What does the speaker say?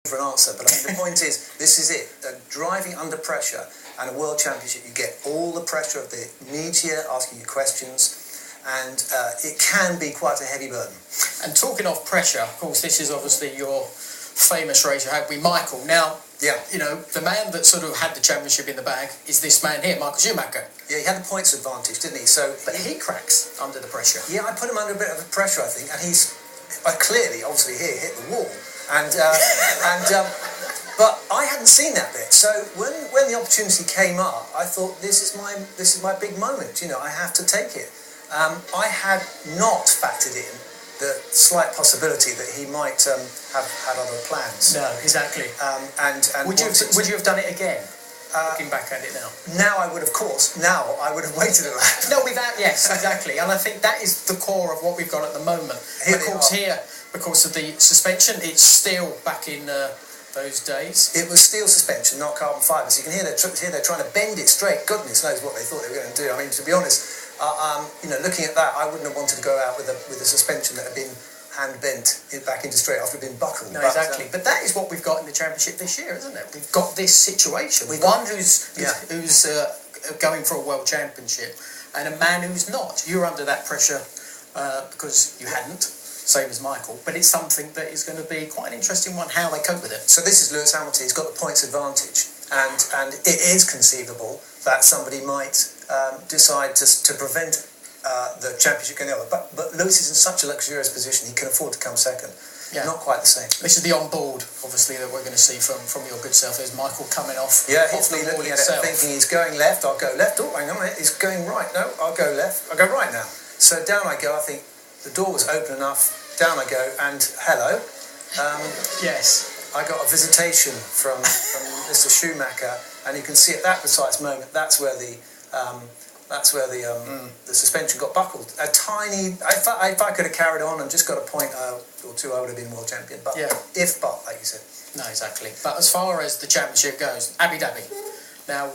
for an answer, but I mean, the point is, this is it. Driving under pressure and a World Championship, you get all the pressure of the media asking you questions, and it can be quite a heavy burden. And talking of pressure, of course, this is obviously your famous race you had with Michael. Now, you know, the man that sort of had the championship in the bag is this man here, Michael Schumacher. Yeah, he had the points advantage, didn't he? So, but he cracks under the pressure. Yeah, I put him under a bit of pressure, I think, and he's clearly, obviously, here hit the wall. But I hadn't seen that bit. So when the opportunity came up, I thought, this is my big moment. You know, I have to take it. I had not factored in the slight possibility that he might have had other plans. No, exactly. And would you have done it again? Looking back at it now. Now I would, of course. Now I would have waited a lap. No, without yes, exactly. And I think that is the core of what we've got at the moment. Of course, here, because of the suspension, it's still back in those days. It was steel suspension, not carbon fibre. So you can hear they're trying to bend it straight. Goodness knows what they thought they were going to do. I mean, to be honest, you know, looking at that, I wouldn't have wanted to go out with a suspension that had been hand bent back into straight after it had been buckled. No, exactly. But that is what we've got in the championship this year, isn't it? We've got this situation. One who's going for a world championship, and a man who's not. You're under that pressure because you hadn't, same as Michael. But it's something that is going to be quite an interesting one. How they cope with it. So this is Lewis Hamilton. He's got the points advantage, and it is conceivable that somebody might decide to prevent the championship going over. But Lewis is in such a luxurious position, he can afford to come second. Yeah. Not quite the same. This is the on-board, obviously, that we're going to see from your good self. There's Michael coming off. Yeah, he's looking at it thinking he's going left, I'll go left. Oh, hang on a minute, he's going right. No, I'll go left. I'll go right now. So down I go. I think the door was open enough. Down I go, and hello. Yes. I got a visitation from Mr. Schumacher, and you can see at that precise moment, that's where the suspension got buckled. A tiny. If I could have carried on and just got a point or two, I would have been world champion. But like you said. No, exactly. But as far as the championship goes, Abu Dhabi. Now.